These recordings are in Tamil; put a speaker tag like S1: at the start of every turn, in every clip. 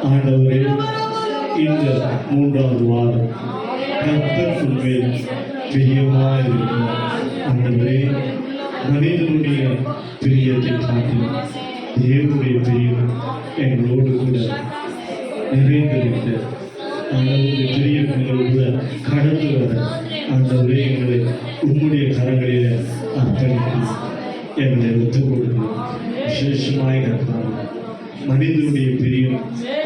S1: ஆண்டவரே, இந்த 3வது வாரம் கர்த்தர் மேல் பிரியமாயிருக்கும். ஆண்டவரே, மனிதனுடைய பிரியத்தை காட்டிலும் தேவனுடைய பிரியம் எங்களோடு கூட நிறைந்திருக்க, ஆண்டவருடைய பிரியம் எங்களோடு கடந்து வர ஆண்டவரே எங்களை உம்முடைய கரங்களில் அர்ப்பணித்து எங்களை ஒத்துக் கொடுக்கிறோம். விசேஷமாய் கர்த்தாவே, மனிதனுடைய பிரியம்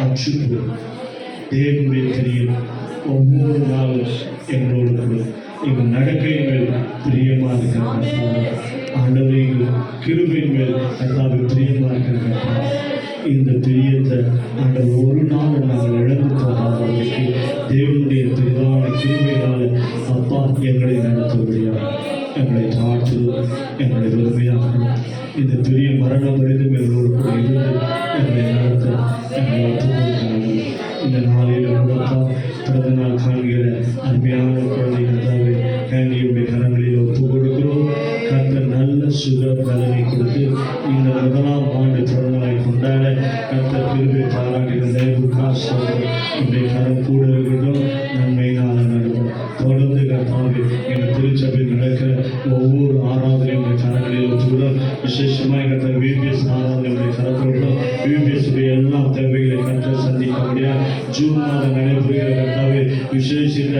S1: அச்சுப்போம், தேவனுடைய பிரியம் ஒவ்வொரு நாளும் எங்களோடு கூட எங்கள் நடக்கையின் மேல் பிரியமாக இருக்கிற ஆண்டவரே, எங்கள் கிருபையின் மேல் கர்த்தாவே பிரியமாக இருக்கிற இந்த பிரியத்தை ஆண்டவர் ஒரு நாள் நாங்கள் இழந்து போகாதவர்களுக்கு தேவனுடைய பெரிதான கிருபையினால் அப்பா எங்களை நடத்தும்படியாக எங்களை தாழ்த்துவோம், எங்களை வறுமையாகணும். இந்த பெரிய மரணம் வரைந்தும் எங்களோடு கூட இருந்து எங்களை நடத்த எங்களை ஒத்துக்கொள்கிறார்கள். இந்த நாளில் கூடப்பா பிறந்த நாள் காண்கிற அருமையான குழந்தை கர்த்தாவே கேண்டியுடைய கரங்களில் ஒப்புக் கொடுக்கிறோம். கர்த்தர் நல்ல சுக பலனை கொடுத்து இந்த 1ஆம் ஆண்டு பிறந்தநாளை கொண்டாட கர்த்தர் கிருபை பாராட்டுகிற உடைய கரம் கூட இருக்கட்டும். நன்மையினால் நடக்கும். தொடர்ந்து கர்த்தாவே எங்கள் திருச்சபையில் நடக்கிற ஒவ்வொரு ஆராதனையுடைய கரங்களில் ஒத்துக்கிறோம். விசேஷமாக கர்த்தர் விபிஎஸ் ஆராதனையுடைய கரத்தோடும் விபிஎஸ் எல்லா தேவைகளை கர்த்தர் சந்திக்க முடியாது. ஜூன் மாதம் நடைபெறுகிற கர்த்தாவே விசேஷித்த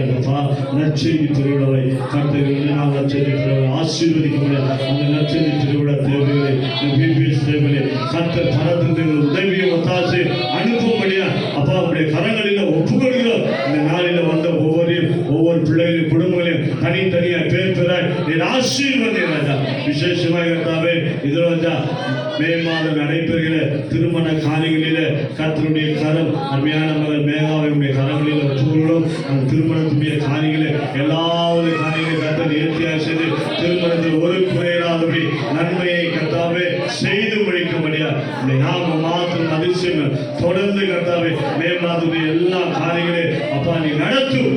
S1: நற்செய்தி திருவிழாவை கர்த்தர் 2 நாள் நற்செய்தி திருவிழா ஆசீர்வதிக்க முடியாது. அந்த நற்செய்தி திருவிழா தேவைகளை விபிஎஸ் தேவைகளை கர்த்தர் பரத்திற்கு உதவியை ஒத்தாசை அனுப்பும்படியா அப்பா அவருடைய கரங்களில் விசேஷமாக கர்த்தாவே இதோ மே மாதம் நடைபெறுகிற திருமண காரியங்களில கர்த்தருடைய கரம் அருமையான மகள் மேகாவுடைய கரங்களில் ஒப்புக்கொள்ளும். அந்த திருமணத்துடைய காரியங்களை எல்லாவது காரியங்களை கர்த்தர் நேர்த்தியாக செய்து திருமணத்தில் ஒரு குறையில்லாதபடி நன்மையை கர்த்தாவே செய்து முடிக்கும்படியா நாம மாத்திரம் அதிசயம் தொடர்ந்து கர்த்தாவே மே மாதத்துடைய எல்லா காரியங்களையும் அப்பா நீ நடத்தும்.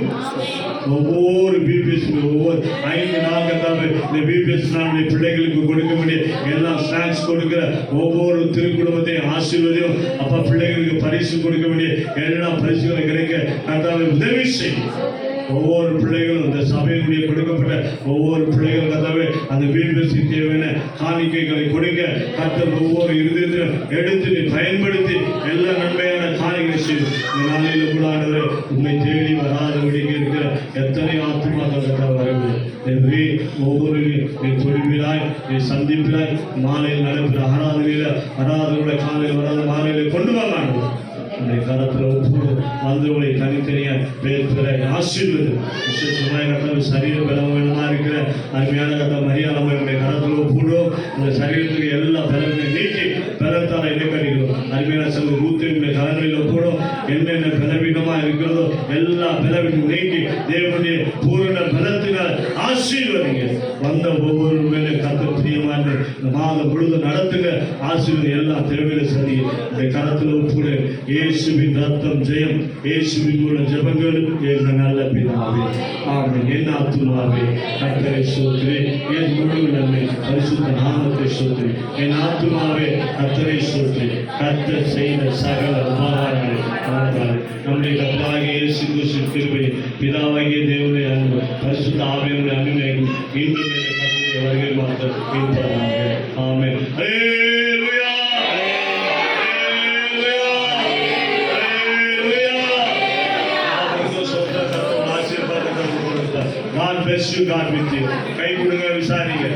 S1: ஒவ்வொரு பிபிஎஸ் ஒவ்வொரு 5 நாள் கர்த்தாவே இந்த பிபிஎஸ் நாளுடைய பிள்ளைகளுக்கு கொடுக்க வேண்டிய எல்லா ஸ்நாக்ஸ் கொடுக்கிற ஒவ்வொரு திருக்குடும்பத்தையும் ஆசீர்வதியும். அப்பா பிள்ளைகளுக்கு பரிசு கொடுக்க வேண்டிய எல்லா பரிசுகளை கிடைக்க கர்த்தாவே உதவி செய்யும். ஒவ்வொரு பிள்ளைகளும் இந்த சபையினுடைய கொடுக்கப்பட்ட ஒவ்வொரு பிள்ளைகளும் கர்த்தாவே அந்த பிபிஎஸ்க்கு தேவையான காணிக்கைகளை கொடுக்க கர்த்தர் ஒவ்வொரு இருதயத்திலும் எடுத்து பயன்படுத்தி எல்லா நன்மையான காரியங்களை செய்யும். இந்த நாளில் கூட ஆண்டவரே உண்மை தேடி வராதபடி இருக்கிற எத்தனை ஆத்மாக்கள் வரவில்லை ஒவ்வொரு நீ தொழிலாய் நீ சந்திப்பிலாய் மாலையில் நடைபெற ஆராதனைகளை காலையில் வராத மாலையில் கொண்டு வாங்க. உன்னை கரத்தில் ஒவ்வொரு வந்தவங்களை தனித்தனியாக பேர் ஆசீர்வது விசேஷமாக சரீர பலவீனமா இருக்கிற அருமையான கதை மரியாதை கரத்தில் ஒப்புடுவோம். உங்க சரீரத்துக்கு எல்லா பலவீனம் நீக்கி பலத்தால என்ன கட்டிக்கிறோம். அருமையான செல்வ ஊத்தியுடைய கரங்களில் ஒப்புடும். என்னென்ன பலவீனமா இருக்கிறதோ எல்லா பலவீனம் நீக்கி தேவனுடைய பூரண பலத்தினால் ஆசீர்வதிங்க. வந்த ஒவ்வொரு மேலே கருத்து பிரியமான மாதம் முழுதும் நடத்துங்க. ஆசீர்வதி எல்லா தேவையில சரி இந்த கரத்தில் ஒப்புடு. இயேசுவின் ரத்தம் ஜெயம். இயேசுவின் மூல ஜெபங்கள் என்ற நல்ல பிதாவே ஆமென். என் ஆத்துமாவே கர்த்தரை ஸ்தோத்திரி. என் முழு நன்மை பரிசுத்த நாமத்தை ஸ்தோத்திரி. என் ஆத்துமாவே கர்த்தரை ஸ்தோத்திரி. கர்த்தர் செய்த சகல உபகாரங்களை மறவாதே. நம்முடைய கர்த்தராகிய இயேசு கிறிஸ்துவின் கிருபை பிதாவாகிய தேவனுடைய அன்பு பரிசுத்த ஆவியானவருடைய அன்பும் இன்றும் கர்த்தருடைய வருகை மாத்திரம் இருப்பதாக. ஆமென். ஹல்லேலூயா. God bless you. God with you. கை கொடுங்க, விசாரிங்க.